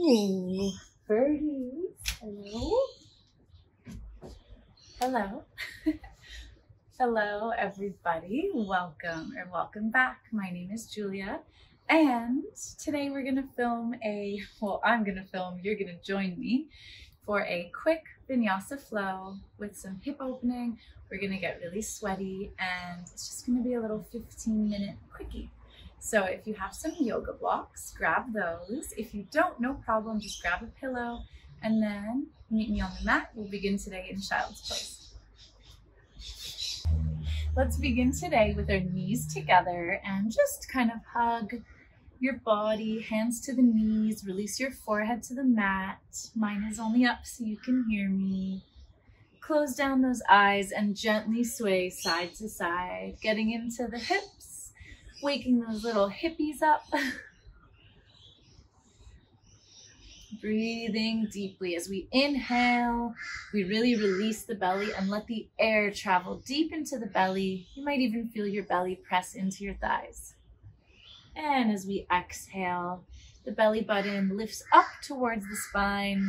Ooh, birdies. Hello. Hello. Hello, everybody. Welcome back. My name is Julia, and today we're gonna film I'm gonna film, you're gonna join me for a quick Vinyasa flow with some hip opening. We're gonna get really sweaty, and it's just gonna be a little 15-minute quickie. So if you have some yoga blocks, grab those. If you don't, no problem, just grab a pillow and then meet me on the mat. We'll begin today in child's pose. Let's begin today with our knees together and just kind of hug your body, hands to the knees, release your forehead to the mat. Mine is only up so you can hear me. Close down those eyes and gently sway side to side, getting into the hips. Waking those little hippies up. Breathing deeply as we inhale, we really release the belly and let the air travel deep into the belly. You might even feel your belly press into your thighs. And as we exhale, the belly button lifts up towards the spine.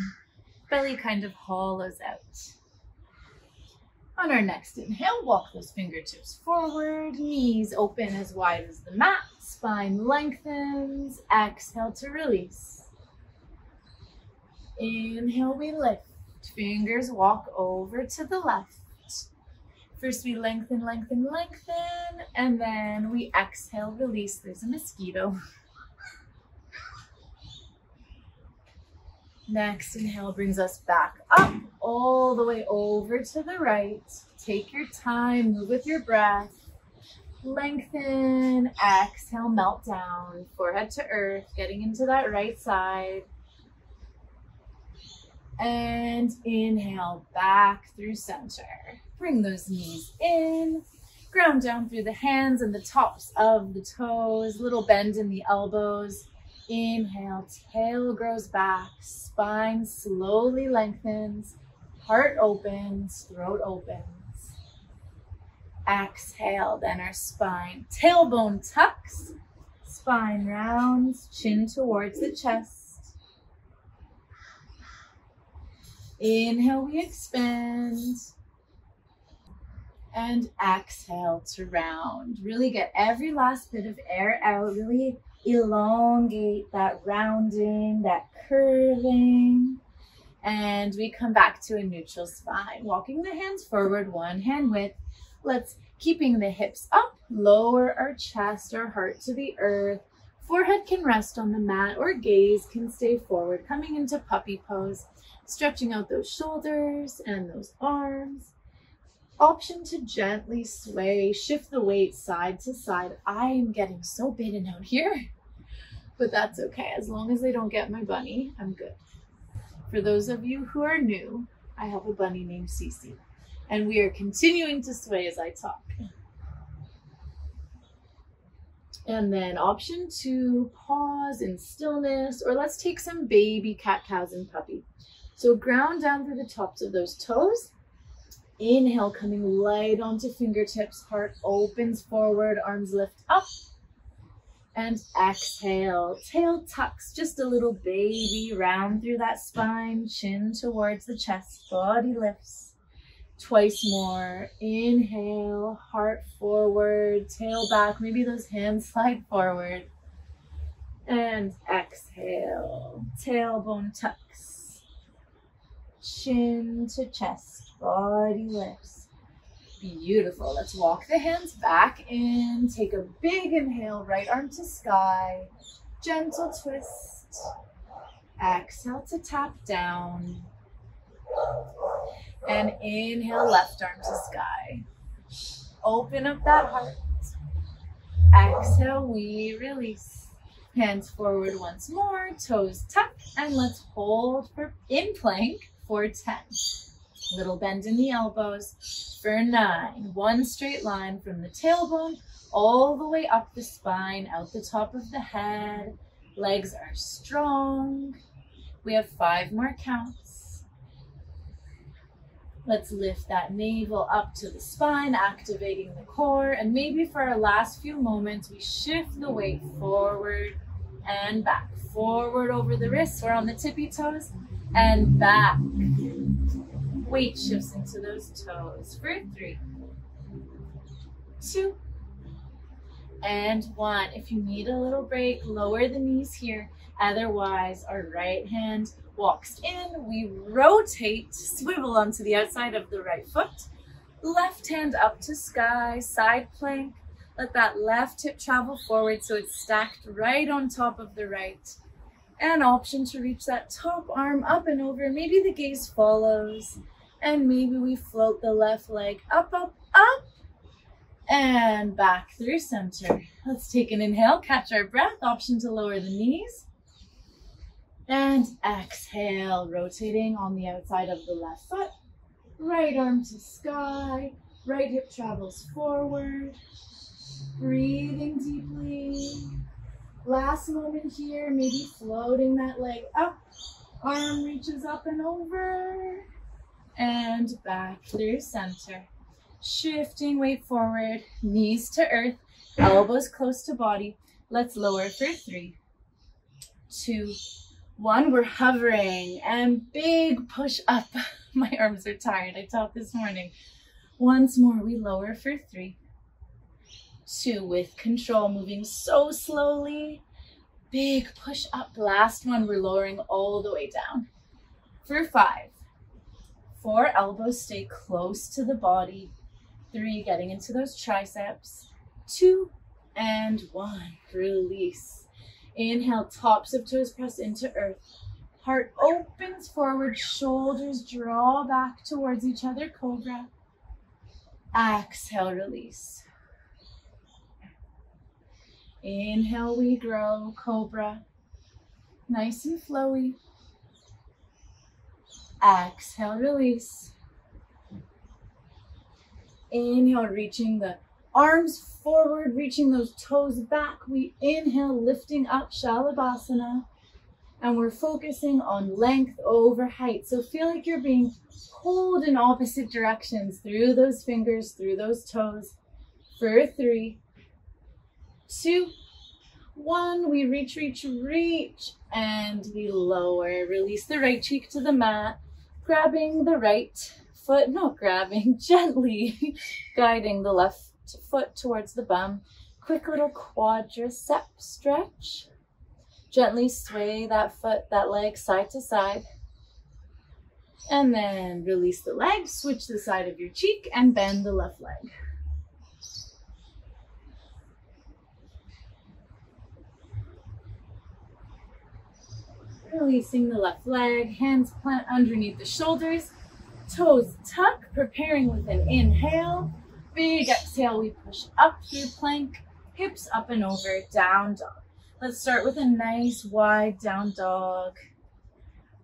Belly kind of hollows out. On our next inhale, walk those fingertips forward, knees open as wide as the mat, spine lengthens. Exhale to release. Inhale, we lift. Fingers walk over to the left. First we lengthen, and then we exhale, release. There's a mosquito. Next inhale brings us back up, all the way over to the right. Take your time, move with your breath. Lengthen, exhale, melt down, forehead to earth, getting into that right side. And inhale, back through center. Bring those knees in, ground down through the hands and the tops of the toes, little bend in the elbows. Inhale, tail grows back, spine slowly lengthens, heart opens, throat opens. Exhale, then our spine, tailbone tucks, spine rounds, chin towards the chest. Inhale, we expand. And exhale to round. Really get every last bit of air out, really elongate that rounding, that curving, and we come back to a neutral spine. Walking the hands forward, one hand width. Let's keeping the hips up, lower our chest, our heart to the earth. Forehead can rest on the mat or gaze can stay forward, coming into puppy pose, stretching out those shoulders and those arms. Option to gently sway, shift the weight side to side. I am getting so bitten out here, but that's okay. As long as I don't get my bunny, I'm good. For those of you who are new, I have a bunny named Cece, and we are continuing to sway as I talk. And then option to pause in stillness, or let's take some baby cat, cows, and puppy. So ground down through the tops of those toes. Inhale, coming light onto fingertips, heart opens forward, arms lift up. And exhale, tail tucks, just a little baby round through that spine, chin towards the chest, body lifts. Twice more. Inhale, heart forward, tail back, maybe those hands slide forward. And exhale, tailbone tucks, chin to chest. Body lifts. Beautiful. Let's walk the hands back in. Take a big inhale, right arm to sky. Gentle twist. Exhale to tap down. And inhale, left arm to sky. Open up that heart. Exhale, we release. Hands forward once more, toes tuck, and let's hold in plank for 10. Little bend in the elbows for 9. One straight line from the tailbone all the way up the spine, out the top of the head. Legs are strong. We have 5 more counts. Let's lift that navel up to the spine, activating the core. And maybe for our last few moments, we shift the weight forward and back. Forward over the wrists or on the tippy toes and back. Weight shifts into those toes for 3, 2, and 1. If you need a little break, lower the knees here. Otherwise, our right hand walks in. We rotate, swivel onto the outside of the right foot. Left hand up to sky, side plank. Let that left hip travel forward so it's stacked right on top of the right. An option to reach that top arm up and over. Maybe the gaze follows. And maybe we float the left leg up, up, up. And back through center. Let's take an inhale, catch our breath. Option to lower the knees. And exhale, rotating on the outside of the left foot. Right arm to sky. Right hip travels forward. Breathing deeply. Last moment here, maybe floating that leg up. Arm reaches up and over. And back through center. Shifting weight forward, knees to earth, elbows close to body. Let's lower for 3, 2, 1. We're hovering and big push up. My arms are tired. I taught this morning. Once more, we lower for 3, 2, with control, moving so slowly. Big push up. Last one, we're lowering all the way down. For 5, 4, elbows stay close to the body. 3, getting into those triceps. 2, and 1. Release. Inhale, tops of toes press into earth. Heart opens forward, shoulders draw back towards each other, cobra. Exhale, release. Inhale, we grow, cobra. Nice and flowy. Exhale, release. Inhale, reaching the arms forward, reaching those toes back. We inhale, lifting up, Shalabhasana. And we're focusing on length over height. So feel like you're being pulled in opposite directions through those fingers, through those toes. For 3, 2, 1. We reach, reach, reach. And we lower. Release the right cheek to the mat. Grabbing the right foot, not grabbing, gently guiding the left foot towards the bum. Quick little quadricep stretch. Gently sway that foot, that leg side to side. And then release the leg, switch the side of your cheek and bend the left leg. Releasing the left leg, hands plant underneath the shoulders, toes tuck, preparing with an inhale. Big exhale, we push up through plank, hips up and over, down dog. Let's start with a nice wide down dog.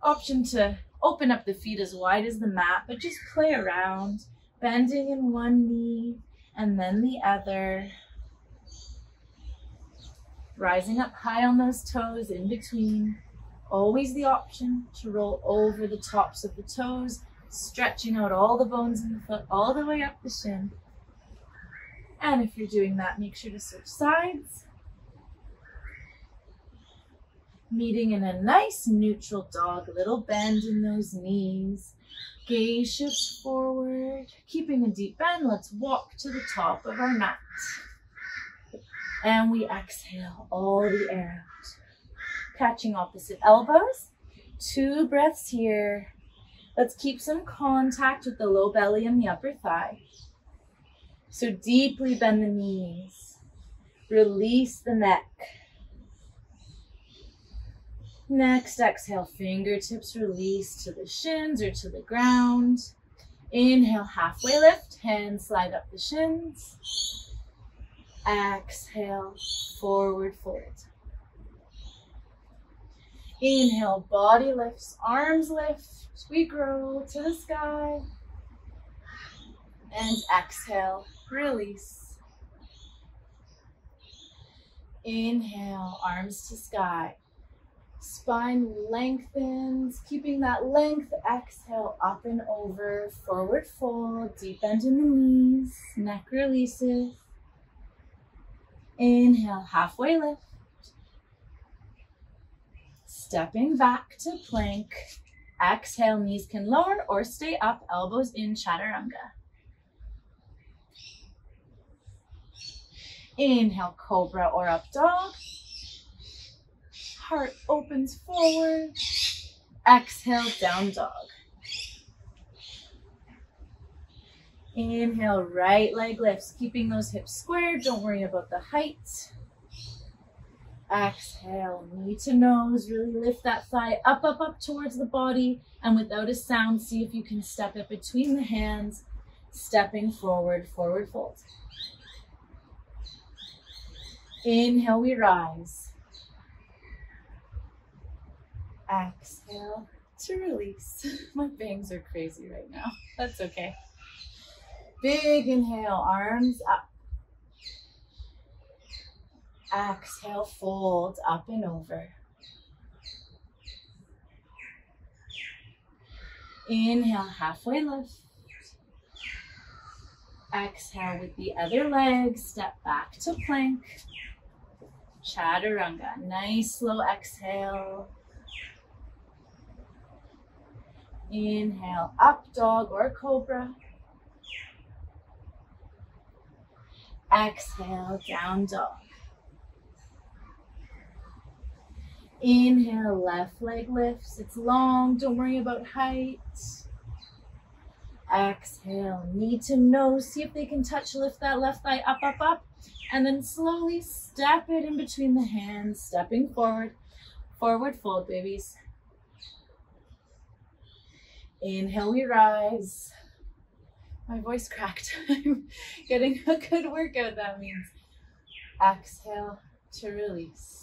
Option to open up the feet as wide as the mat, but just play around, bending in one knee and then the other. Rising up high on those toes in between. Always the option to roll over the tops of the toes, stretching out all the bones in the foot all the way up the shin. And if you're doing that, make sure to switch sides. Meeting in a nice neutral dog, little bend in those knees. Gaze shifts forward, keeping a deep bend. Let's walk to the top of our mat. And we exhale all the air out. Catching opposite elbows. 2 breaths here. Let's keep some contact with the low belly and the upper thigh. So deeply bend the knees. Release the neck. Next, exhale, fingertips release to the shins or to the ground. Inhale, halfway lift, hands slide up the shins. Exhale, forward fold. Inhale, body lifts, arms lift. We grow to the sky. And exhale, release. Inhale, arms to sky. Spine lengthens, keeping that length. Exhale, up and over, forward fold, deep bend in the knees, neck releases. Inhale, halfway lift. Stepping back to plank. Exhale, knees can lower or stay up, elbows in, chaturanga. Inhale, cobra or up dog. Heart opens forward. Exhale, down dog. Inhale, right leg lifts, keeping those hips squared. Don't worry about the height. Exhale, knee to nose. Really lift that thigh up, up, up towards the body. And without a sound, see if you can step it between the hands. Stepping forward, forward fold. Inhale, we rise. Exhale to release. My bangs are crazy right now. That's okay. Big inhale, arms up. Exhale, fold up and over. Inhale, halfway lift. Exhale with the other leg, step back to plank. Chaturanga, nice slow exhale. Inhale, up dog or cobra. Exhale, down dog. Inhale, left leg lifts. It's long, don't worry about height. Exhale, knee to nose. See if they can touch, lift that left thigh up, up, up. And then slowly step it in between the hands, stepping forward. Forward fold, babies. Inhale, we rise. My voice cracked. I'm getting a good workout, that means. Exhale to release.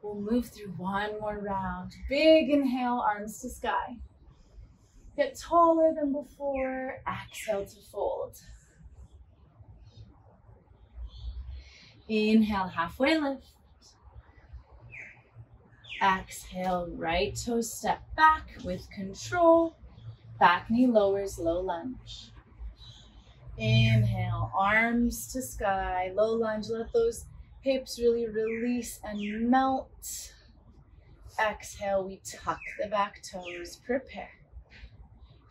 We'll move through one more round. Big inhale, arms to sky. Get taller than before. Exhale to fold. Inhale, halfway lift. Exhale, right toe step back with control. Back knee lowers, low lunge. Inhale, arms to sky, low lunge. Let those hips really release and melt. Exhale, we tuck the back toes, prepare.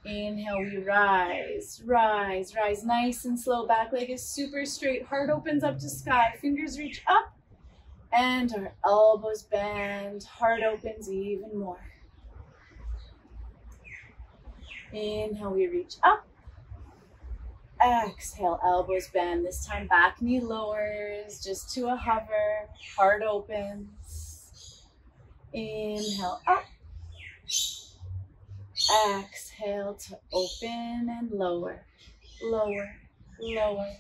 Inhale, we rise, rise, rise. Nice and slow. Back leg is super straight. Heart opens up to sky. Fingers reach up. And our elbows bend. Heart opens even more. Inhale, we reach up. Exhale, elbows bend. This time back knee lowers just to a hover. Heart opens. Inhale, up. Exhale to open and lower, lower, lower.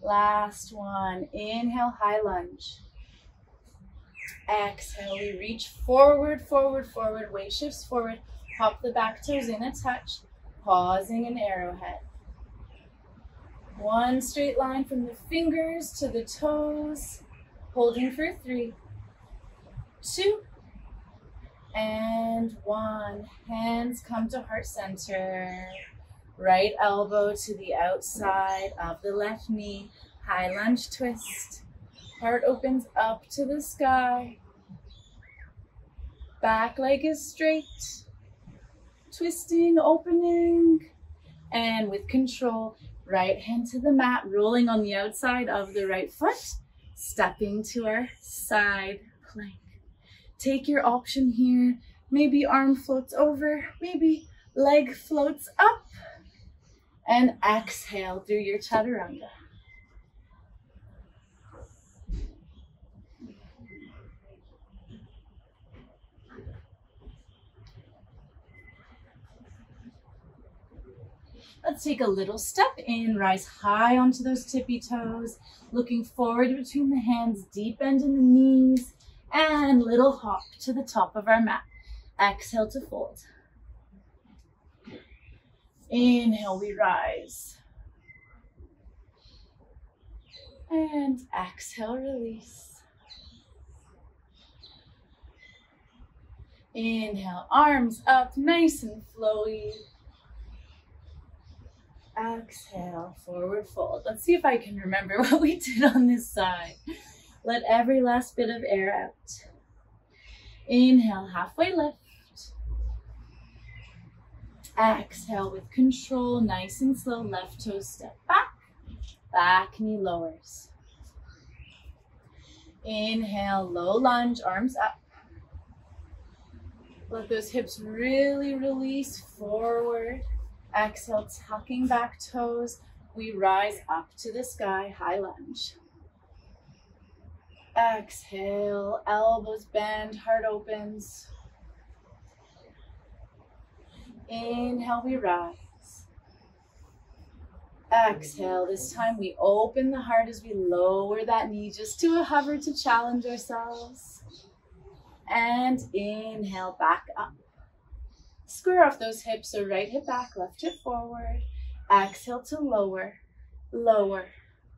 Last one. Inhale, high lunge. Exhale, we reach forward, forward, forward. Weight shifts forward. Hop the back toes in a touch. Pausing an arrowhead. One straight line from the fingers to the toes. Holding for 3, 2, and 1. Hands come to heart center. Right elbow to the outside of the left knee. High lunge twist. Heart opens up to the sky. Back leg is straight. Twisting, opening. And with control, right hand to the mat, rolling on the outside of the right foot. Stepping to our side plank. Take your option here. Maybe arm floats over, maybe leg floats up. And exhale through your chaturanga. Let's take a little step in, rise high onto those tippy toes, looking forward between the hands, deep bend in the knees, and little hop to the top of our mat. Exhale to fold. Inhale, we rise. And exhale, release. Inhale, arms up, nice and flowy. Exhale, forward fold. Let's see if I can remember what we did on this side. Let every last bit of air out. Inhale, halfway lift. Exhale with control, nice and slow, left toe step back, back knee lowers. Inhale, low lunge, arms up. Let those hips really release forward. Exhale, tucking back toes. We rise up to the sky, high lunge. Exhale, elbows bend, heart opens. Inhale, we rise. Exhale, this time we open the heart as we lower that knee just to a hover to challenge ourselves. And inhale, back up. Square off those hips, so right hip back, left hip forward. Exhale to lower, lower,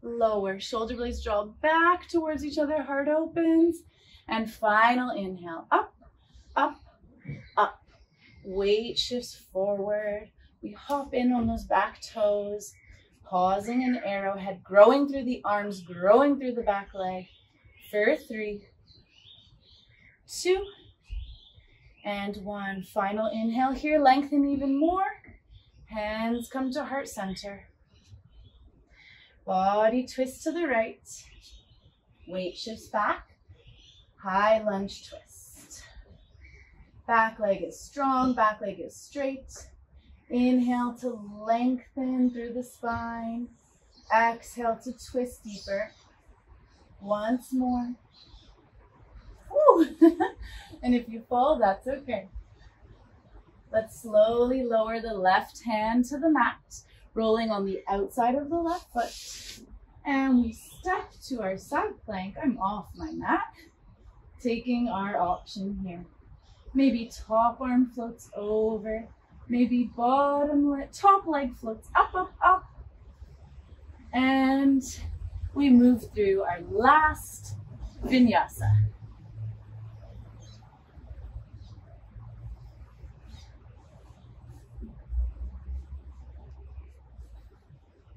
lower. Shoulder blades draw back towards each other, heart opens. And final inhale, up, up, up. Weight shifts forward. We hop in on those back toes, pausing an arrowhead, growing through the arms, growing through the back leg. For 3, 2, and 1. Final inhale here, lengthen even more. Hands come to heart center. Body twist to the right. Weight shifts back. High lunge twist. Back leg is strong, back leg is straight. Inhale to lengthen through the spine. Exhale to twist deeper. Once more. Woo. And if you fall, that's okay. Let's slowly lower the left hand to the mat, rolling on the outside of the left foot. And we step to our side plank. I'm off my mat. Taking our option here. Maybe top arm floats over. Maybe top leg floats up, up, up. And we move through our last Vinyasa.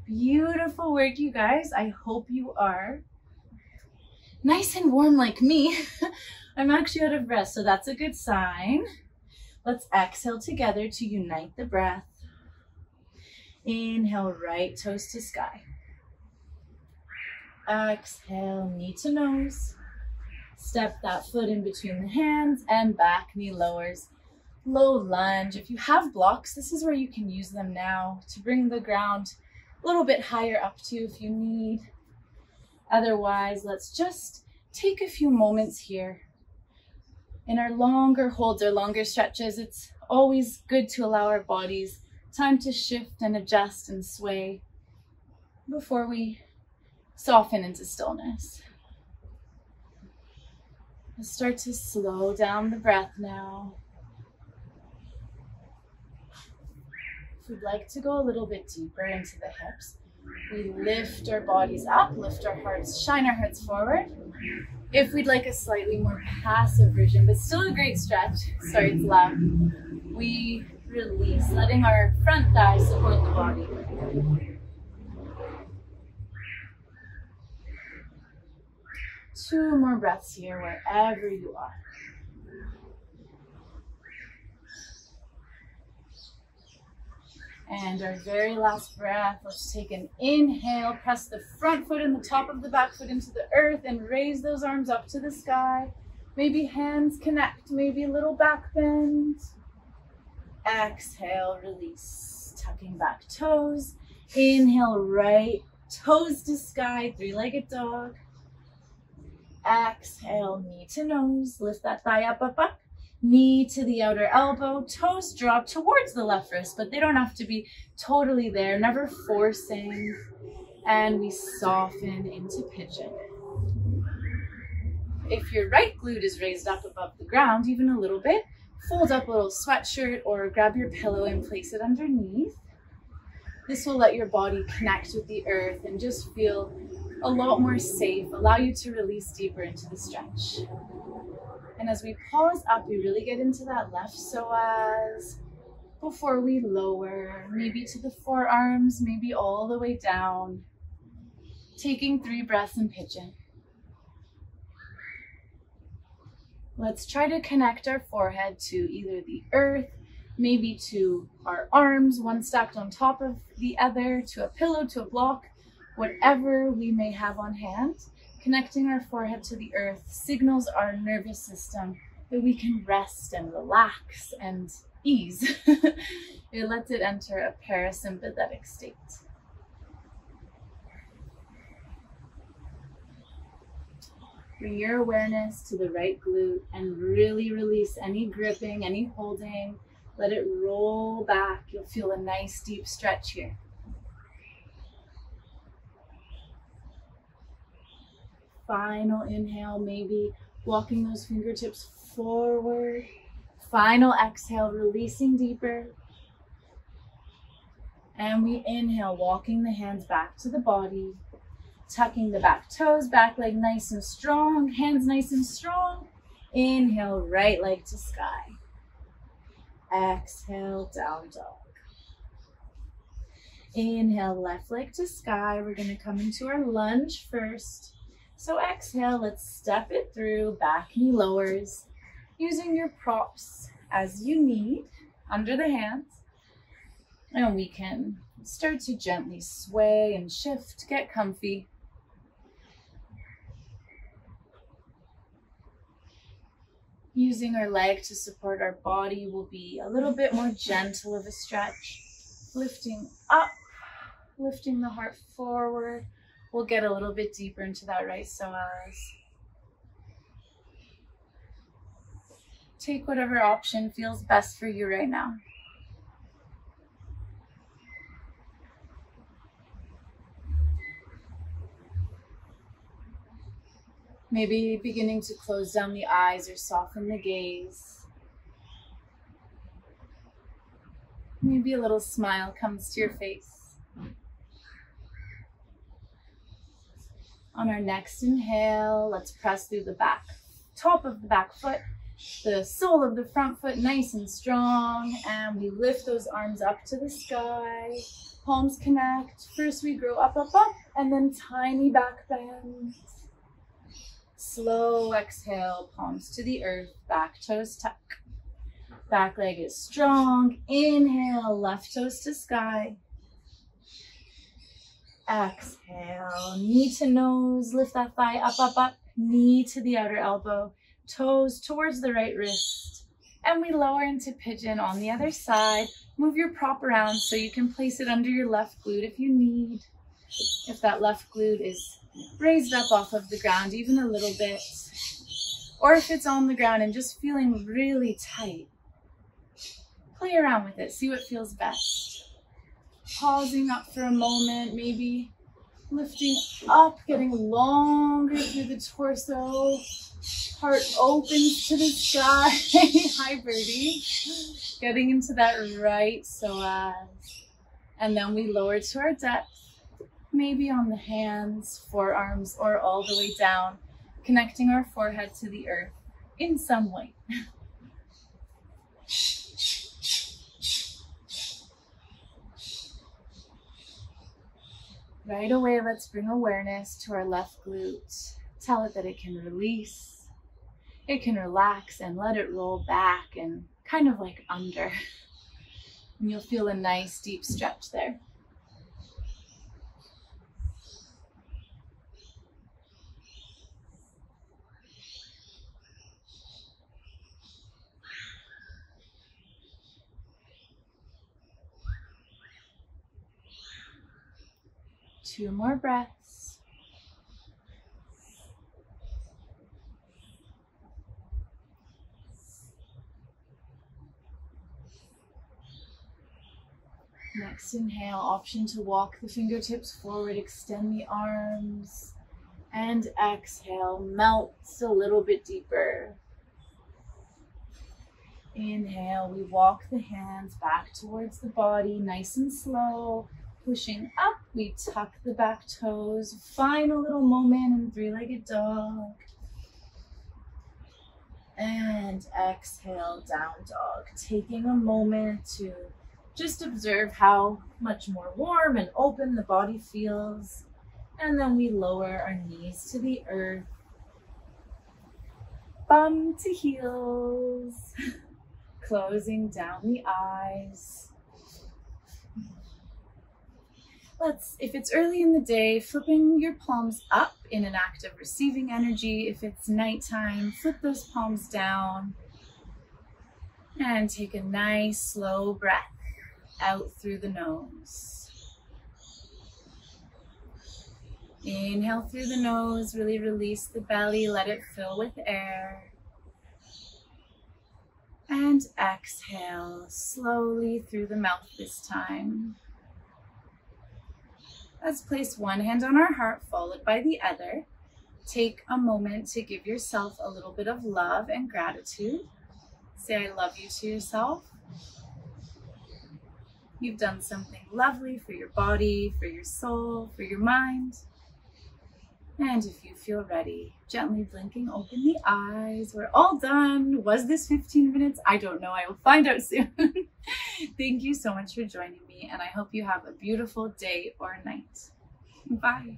Beautiful work, you guys. I hope you are nice and warm like me. I'm actually out of breath, so that's a good sign. Let's exhale together to unite the breath. Inhale, right toes to sky. Exhale, knee to nose. Step that foot in between the hands and back knee lowers. Low lunge. If you have blocks, this is where you can use them now to bring the ground a little bit higher up to if you need. Otherwise, let's just take a few moments here. In our longer holds, our longer stretches, it's always good to allow our bodies time to shift and adjust and sway before we soften into stillness. Let's start to slow down the breath now. If we'd like to go a little bit deeper into the hips, we lift our bodies up, lift our hearts, shine our hearts forward. If we'd like a slightly more passive version, but still a great stretch, sorry it's loud, we release, letting our front thighs support the body. Two more breaths here, wherever you are. And our very last breath, let's take an inhale, press the front foot and the top of the back foot into the earth and raise those arms up to the sky. Maybe hands connect, maybe a little back bend. Exhale, release, tucking back toes. Inhale, right toes to sky, three-legged dog. Exhale, knee to nose, lift that thigh up, up, up. Knee to the outer elbow, toes drop towards the left wrist, but they don't have to be totally there, never forcing. And we soften into pigeon. If your right glute is raised up above the ground, even a little bit, fold up a little sweatshirt or grab your pillow and place it underneath. This will let your body connect with the earth and just feel a lot more safe, allow you to release deeper into the stretch. And as we pause up, we really get into that left psoas before we lower, maybe to the forearms, maybe all the way down. Taking 3 breaths in pigeon. Let's try to connect our forehead to either the earth, maybe to our arms, one stacked on top of the other, to a pillow, to a block, whatever we may have on hand. Connecting our forehead to the earth signals our nervous system that we can rest and relax and ease. It lets it enter a parasympathetic state. Bring your awareness to the right glute and really release any gripping, any holding. Let it roll back. You'll feel a nice deep stretch here. Final inhale, maybe walking those fingertips forward. Final exhale, releasing deeper. And we inhale, walking the hands back to the body. Tucking the back toes, back leg nice and strong, hands nice and strong. Inhale, right leg to sky. Exhale, down dog. Inhale, left leg to sky. We're going to come into our lunge first. So exhale, let's step it through, back knee lowers, using your props as you need under the hands. And we can start to gently sway and shift, get comfy. Using our leg to support our body will be a little bit more gentle of a stretch. Lifting up, lifting the heart forward. We'll get a little bit deeper into that right psoas. Take whatever option feels best for you right now. Maybe beginning to close down the eyes or soften the gaze. Maybe a little smile comes to your face. On our next inhale, let's press through the back, top of the back foot, the sole of the front foot nice and strong, and we lift those arms up to the sky. Palms connect. First we grow up, up, up, and then tiny back bend. Slow exhale, palms to the earth, back toes tuck. Back leg is strong. Inhale, left toes to sky. Exhale, knee to nose, lift that thigh up, up, up. Knee to the outer elbow, toes towards the right wrist. And we lower into pigeon on the other side. Move your prop around so you can place it under your left glute if you need. If that left glute is raised up off of the ground even a little bit, or if it's on the ground and just feeling really tight, play around with it, see what feels best. Pausing up for a moment, maybe lifting up, getting longer through the torso, heart opens to the sky. Hi birdie. Getting into that right psoas, and then we lower to our depth. Maybe on the hands, forearms, or all the way down, connecting our forehead to the earth in some way. Right away, let's bring awareness to our left glute. Tell it that it can release, it can relax, and let it roll back and kind of like under. And you'll feel a nice deep stretch there. Two more breaths. Next inhale, option to walk the fingertips forward, extend the arms, and exhale, melts a little bit deeper. Inhale, we walk the hands back towards the body, nice and slow. Pushing up, we tuck the back toes. Final little moment in three-legged dog. And exhale, down dog. Taking a moment to just observe how much more warm and open the body feels. And then we lower our knees to the earth. bum to heels. Closing down the eyes. If it's early in the day, flipping your palms up in an act of receiving energy. If it's nighttime, flip those palms down and take a nice slow breath out through the nose. Inhale through the nose, really release the belly, let it fill with air. And exhale slowly through the mouth this time. Let's place one hand on our heart, followed by the other. Take a moment to give yourself a little bit of love and gratitude. Say, I love you to yourself. You've done something lovely for your body, for your soul, for your mind. And if you feel ready, gently blinking open the eyes. We're all done. Was this 15 minutes? I don't know. I will find out soon. Thank you so much for joining me, and I hope you have a beautiful day or night. Bye.